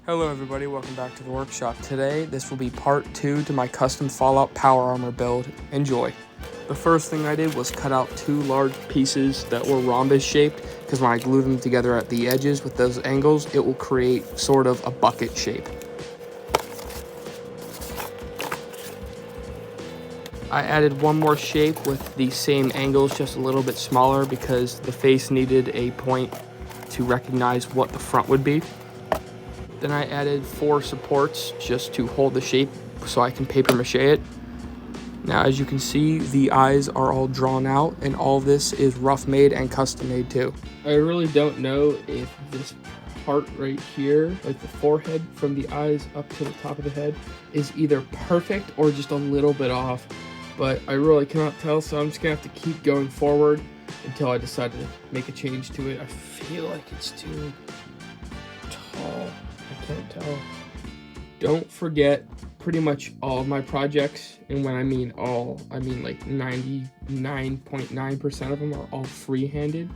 Hello everybody, welcome back to the workshop. Today, this will be part 2 to my custom Fallout power armor build. Enjoy. The first thing I did was cut out 2 large pieces that were rhombus shaped, because when I glue them together at the edges with those angles, it will create sort of a bucket shape. I added one more shape with the same angles, just a little bit smaller, because the face needed a point to recognize what the front would be. Then I added 4 supports just to hold the shape so I can paper mache it. Now, as you can see, the eyes are all drawn out, and all this is rough made and custom made too. I really don't know if this part right here, like the forehead from the eyes up to the top of the head, is either perfect or just a little bit off, but I really cannot tell, so I'm just gonna have to keep going forward until I decide to make a change to it. I feel like it's too tall. I can't tell. Don't forget, pretty much all of my projects, and when I mean all, I mean like 99.9% of them are all free-handed,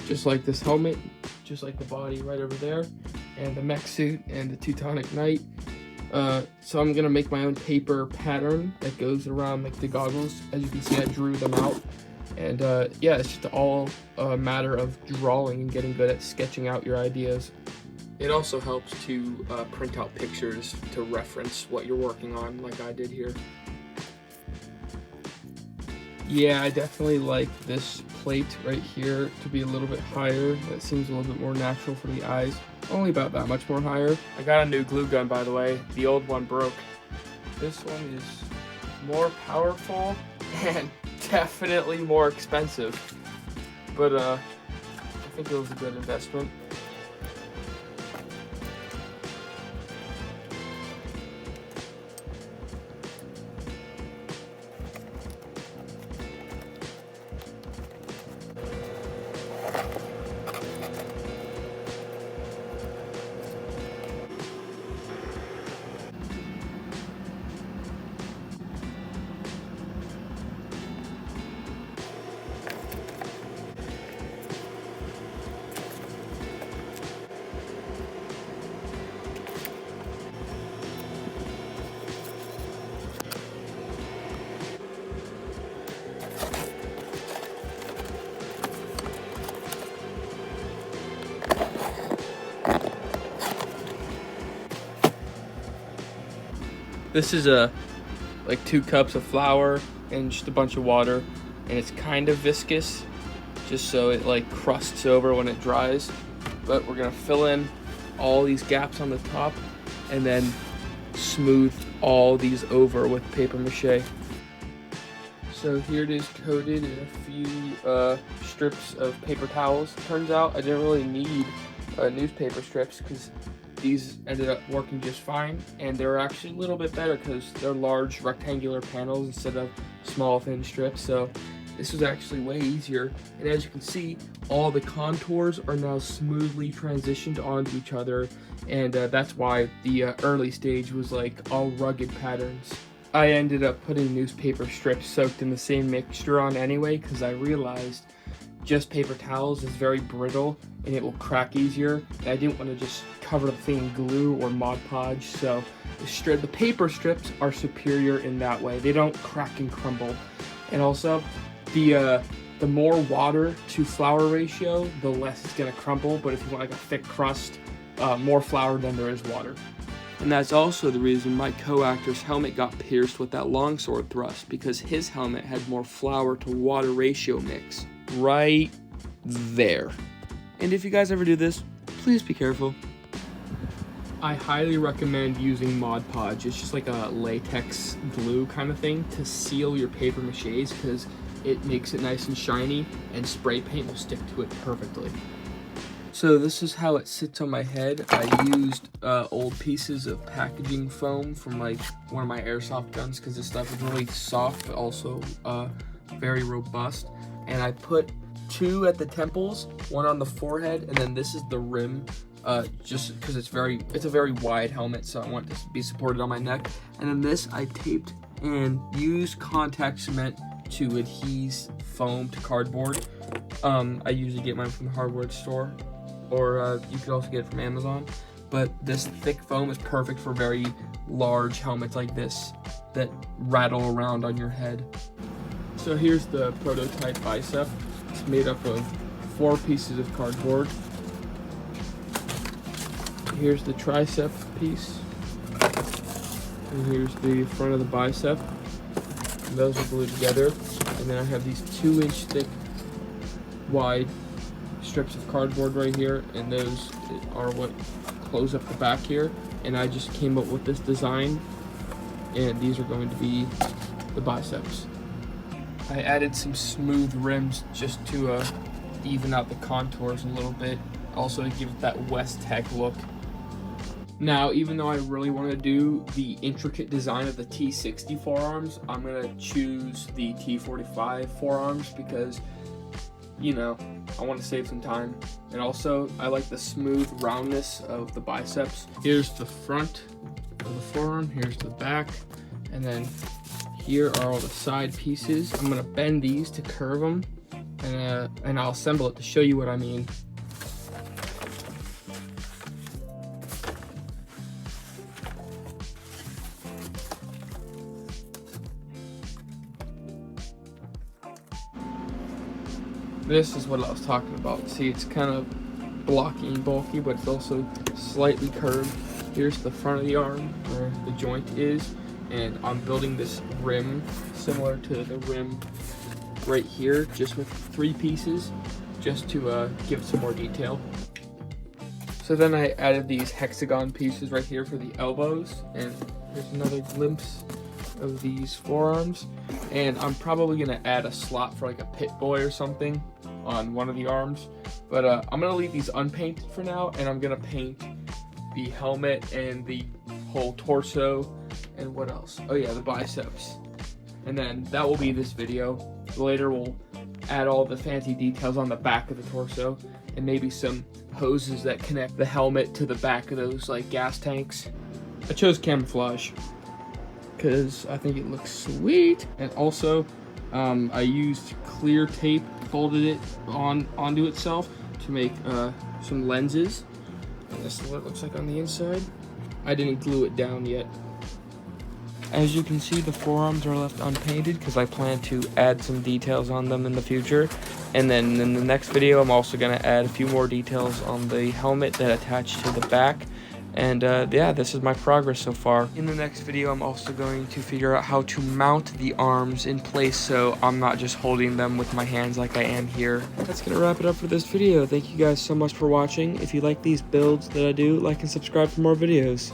just like this helmet, just like the body right over there, and the mech suit, and the Teutonic Knight. So I'm gonna make my own paper pattern that goes around like the goggles. As you can see, I drew them out, and yeah, it's just all a matter of drawing and getting good at sketching out your ideas. It also helps to print out pictures to reference what you're working on, like I did here. Yeah, I definitely like this plate right here to be a little bit higher. That seems a little bit more natural for the eyes. Only about that much more higher. I got a new glue gun, by the way. The old one broke. This one is more powerful and definitely more expensive. But I think it was a good investment. This is like 2 cups of flour and just a bunch of water, and it's kind of viscous, just so it like crusts over when it dries. But we're gonna fill in all these gaps on the top and then smooth all these over with paper mache. So here it is, coated in a few strips of paper towels. Turns out I didn't really need newspaper strips because these ended up working just fine, and they're actually a little bit better because they're large rectangular panels instead of small thin strips, so this was actually way easier. And as you can see, all the contours are now smoothly transitioned onto each other, and that's why the early stage was like all rugged patterns. I ended up putting newspaper strips soaked in the same mixture on anyway, because I realized just paper towels is very brittle and it will crack easier, and I didn't want to just cover the thing in glue or Mod Podge, so the paper strips are superior in that way. They don't crack and crumble. And also, the more water to flour ratio, the less it's gonna crumble, but if you want like a thick crust, more flour than there is water. And that's also the reason my co-actor's helmet got pierced with that longsword thrust, because his helmet had more flour to water ratio mix. Right there. And if you guys ever do this, please be careful. I highly recommend using Mod Podge. It's just like a latex glue kind of thing to seal your paper maches, because it makes it nice and shiny, and spray paint will stick to it perfectly. So this is how it sits on my head. I used old pieces of packaging foam from like one of my airsoft guns, because this stuff is really soft but also very robust. And I put 2 at the temples, 1 on the forehead, and then this is the rim, just because it's a very wide helmet, so I want this to be supported on my neck. And then this I taped and used contact cement to adhese foam to cardboard. I usually get mine from the hardware store, or you could also get it from Amazon. but this thick foam is perfect for very large helmets like this that rattle around on your head. So here's the prototype bicep. It's made up of 4 pieces of cardboard. Here's the tricep piece. And here's the front of the bicep. And those are glued together. And then I have these 2-inch thick wide strips of cardboard right here, and those are what close up the back here. And I just came up with this design, and these are going to be the biceps. I added some smooth rims just to even out the contours a little bit, also to give it that West Tech look. Now, even though I really want to do the intricate design of the T60 forearms, I'm going to choose the T45 forearms because, you know, I want to save some time. And also, I like the smooth roundness of the biceps. Here's the front of the forearm, here's the back, and then here are all the side pieces. I'm going to bend these to curve them, and I'll assemble it to show you what I mean. This is what I was talking about. See, it's kind of blocky and bulky, but it's also slightly curved. Here's the front of the arm where the joint is, and I'm building this rim similar to the rim right here, just with 3 pieces, just to give some more detail. So then I added these hexagon pieces right here for the elbows, and here's another glimpse of these forearms. And I'm probably gonna add a slot for like a pit boy or something on one of the arms, but I'm gonna leave these unpainted for now, and I'm gonna paint the helmet and the whole torso, and what else? Oh yeah, the biceps. And then that will be this video. Later we'll add all the fancy details on the back of the torso, and maybe some hoses that connect the helmet to the back of those like gas tanks. I chose camouflage because I think it looks sweet. And also I used clear tape, folded it onto itself to make some lenses, and this is what it looks like on the inside. I didn't glue it down yet. As you can see, the forearms are left unpainted because I plan to add some details on them in the future. And then in the next video, I'm also going to add a few more details on the helmet that attach to the back. And yeah, this is my progress so far. In the next video, I'm also going to figure out how to mount the arms in place so I'm not just holding them with my hands like I am here. That's going to wrap it up for this video. Thank you guys so much for watching. If you like these builds that I do, like and subscribe for more videos.